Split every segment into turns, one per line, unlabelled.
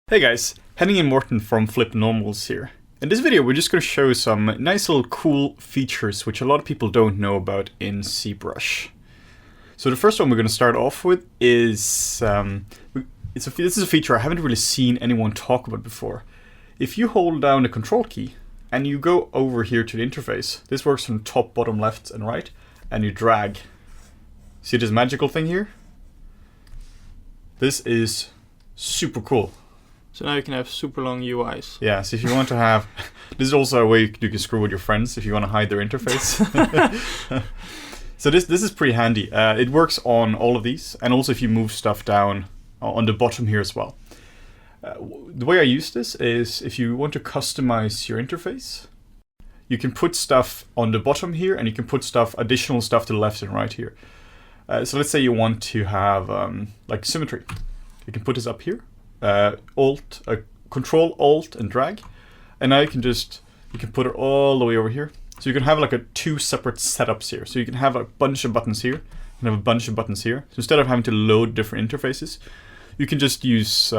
Hey guys, Henning and Morten from FlippedNormals here. In this video we're just going to show some nice little cool features which a lot of people don't know about in ZBrush. So the first one we're going to start off with is, this is a feature I haven't really seen anyone talk about before. If you hold down the control key and you go over here to the interface, this works from top, bottom, left and right, and you drag. See this magical thing here? This is super cool.
So now you can have super long UIs.
Yeah, so if you want to have... This is also a way you can screw with your friends if you want to hide their interface. So this is pretty handy. It works on all of these, and also if you move stuff down on the bottom here as well. The way I use this is if you want to customize your interface, you can put stuff on the bottom here, and you can put additional stuff to the left and right here. So let's say you want to have like symmetry. You can put this up here. Control Alt and drag, and now you can put it all the way over here. So you can have like two separate setups here. So you can have a bunch of buttons here and have a bunch of buttons here. So instead of having to load different interfaces, you can just use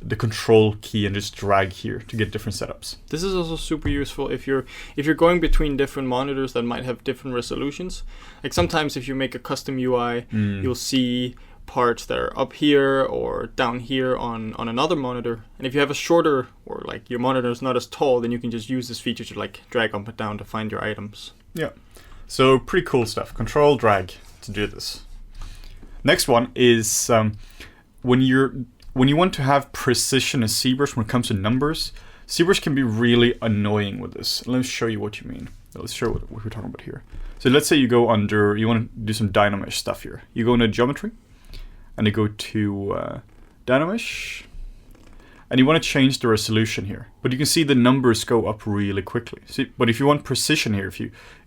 the control key and just drag here to get different setups.
This is also super useful if you're going between different monitors that might have different resolutions. Like sometimes if you make a custom UI, you'll see parts that are up here or down here on another monitor, and if you have a shorter, or like your monitor is not as tall, then you can just use this feature to like drag up and down to find your items.
Yeah, so pretty cool stuff. Control drag to do this. Next one is when you want to have precision in ZBrush when it comes to numbers. ZBrush can be really annoying with this. Let me show you what you mean. Let's show what we're talking about here. So let's say you go under, you want to do some Dynamesh stuff here. You go into geometry, and you go to Dynamesh, and you want to change the resolution here. But you can see the numbers go up really quickly. See, but if you want precision here,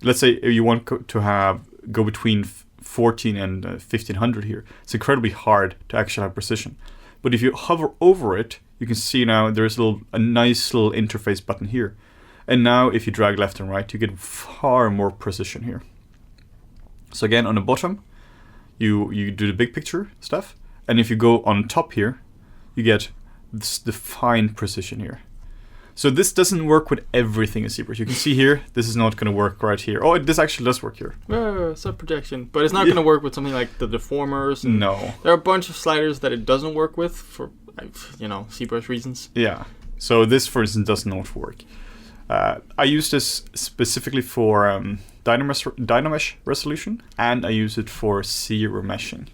let's say you want to go between 14 and 1500 here, it's incredibly hard to actually have precision. But if you hover over it, you can see now there's a nice little interface button here. And now if you drag left and right, you get far more precision here. So again, on the bottom, you do the big picture stuff, and if you go on top here, you get the fine precision here. So this doesn't work with everything in ZBrush. You can see here, this is not going to work right here. Oh, this actually does work here.
Sub-projection, but it's not going to work with something like the deformers.
No.
There are a bunch of sliders that it doesn't work with for, ZBrush reasons.
Yeah. So this, for instance, does not work. I use this specifically for Dynamesh resolution, and I use it for zero meshing.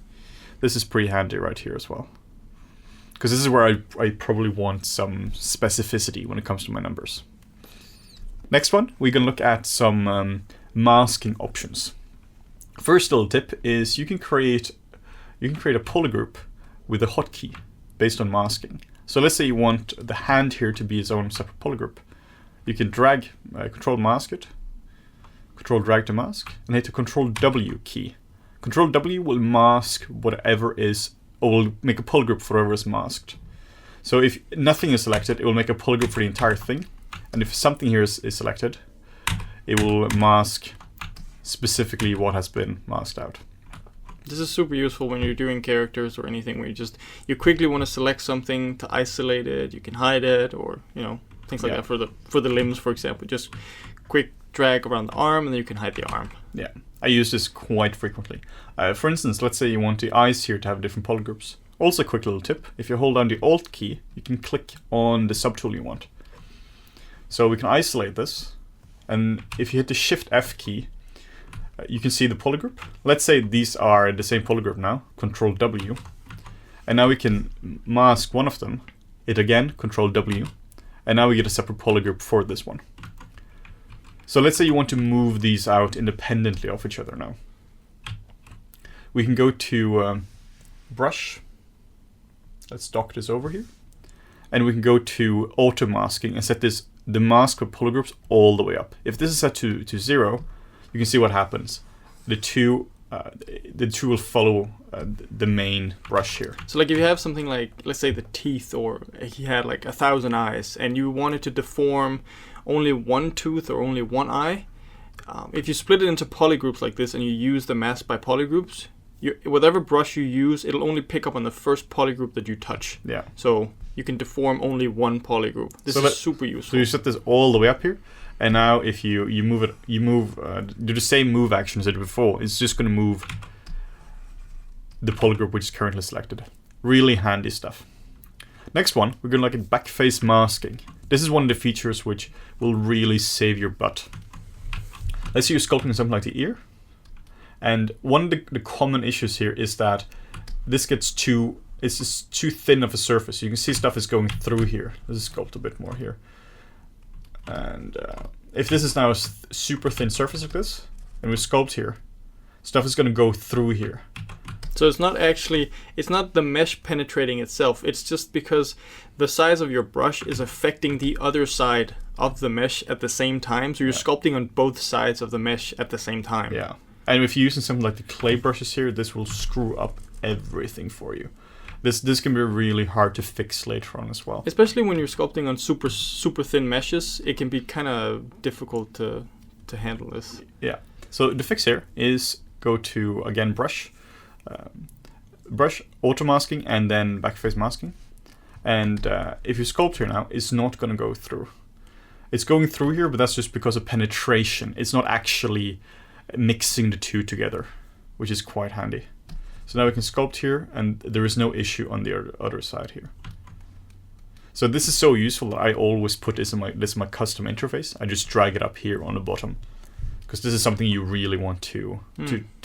This is pretty handy right here as well, because this is where I probably want some specificity when it comes to my numbers. Next one, we're going to look at some masking options. First little tip is you can create a polygroup with a hotkey based on masking. So let's say you want the hand here to be its own separate polygroup. You can drag, control mask it, control drag to mask, and hit the control W key. Control W will mask whatever is, or will make a polygroup for whatever is masked. So if nothing is selected, it will make a polygroup for the entire thing. And if something here is selected, it will mask specifically what has been masked out.
This is super useful when you're doing characters or anything where you quickly want to select something to isolate it, you can hide it, or things like that for the limbs, for example. Just quick drag around the arm, and then you can hide the arm.
Yeah, I use this quite frequently. For instance, let's say you want the eyes here to have different polygroups. Also a quick little tip, if you hold down the Alt key, you can click on the subtool you want. So we can isolate this, and if you hit the Shift F key, you can see the polygroup. Let's say these are the same polygroup now, Control W. And now we can mask one of them, hit again, Control W. And now we get a separate polygroup for this one. So let's say you want to move these out independently of each other now. We can go to Brush. Let's dock this over here. And we can go to Auto Masking and set the mask for polygroups all the way up. If this is set to 0, you can see what happens. The two will follow the main brush here.
So like if you have something like, let's say the teeth, or he had like 1,000 eyes, and you wanted to deform only one tooth or only one eye, if you split it into polygroups like this and you use the mask by polygroups, whatever brush you use, it'll only pick up on the first polygroup that you touch.
Yeah.
So you can deform only one polygroup. This is super useful.
So you set this all the way up here, and now if you move it, do the same move action as I did before. It's just going to move the polygroup which is currently selected. Really handy stuff. Next one, we're going to look at backface masking. This is one of the features which will really save your butt. Let's say you're sculpting something like the ear. And one of the common issues here is that this gets it's just too thin of a surface. You can see stuff is going through here. Let's sculpt a bit more here. And if this is now a super thin surface like this, and we sculpt here, stuff is going to go through here.
So it's not the mesh penetrating itself. It's just because the size of your brush is affecting the other side of the mesh at the same time. So you're sculpting on both sides of the mesh at the same time.
Yeah. And if you're using something like the clay brushes here, this will screw up everything for you. This can be really hard to fix later on as well.
Especially when you're sculpting on super thin meshes, it can be kind of difficult to handle this.
Yeah. So the fix here is go to, again, brush, auto masking, and then backface masking. And if you sculpt here now, it's not going to go through. It's going through here, but that's just because of penetration. It's not actually mixing the two together, which is quite handy. So now we can sculpt here, and there is no issue on the other side here. So this is so useful that I always put this in my custom interface. I just drag it up here on the bottom, because this is something you really want to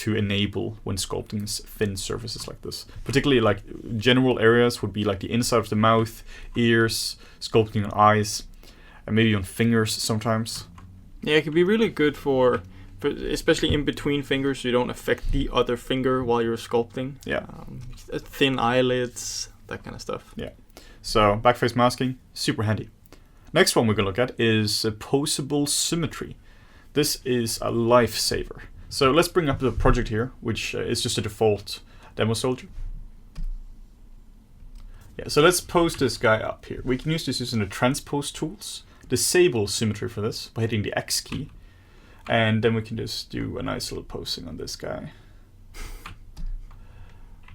enable when sculpting thin surfaces like this. Particularly like general areas would be like the inside of the mouth, ears, sculpting on eyes, and maybe on fingers sometimes.
Yeah, it can be really good for especially in between fingers, so you don't affect the other finger while you're sculpting.
Yeah.
Thin eyelids, that kind of stuff.
Yeah. So backface masking, super handy. Next one we're going to look at is Posable symmetry. This is a lifesaver. So let's bring up the project here, which is just a default demo soldier. Yeah, so let's pose this guy up here. We can use this using the transpose tools. Disable symmetry for this by hitting the X key. And then we can just do a nice little posing on this guy.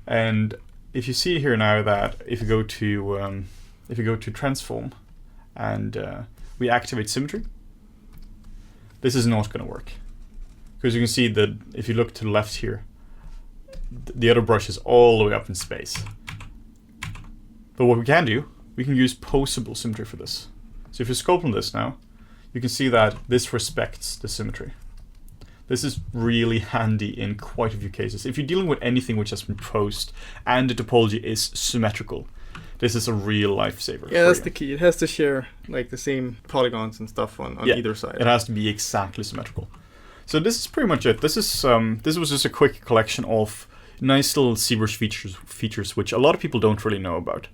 And if you see here now that if you go to transform and we activate symmetry, this is not going to work, because you can see that if you look to the left here, the other brush is all the way up in space. But what we can do, we can use posable symmetry for this. So if you sculpt on this now, you can see that this respects the symmetry. This is really handy in quite a few cases. If you're dealing with anything which has been posed and the topology is symmetrical, this is a real lifesaver.
Yeah, that's the key. It has to share like the same polygons and stuff on either side.
It has to be exactly symmetrical. So this is pretty much it. This was just a quick collection of nice little ZBrush features which a lot of people don't really know about.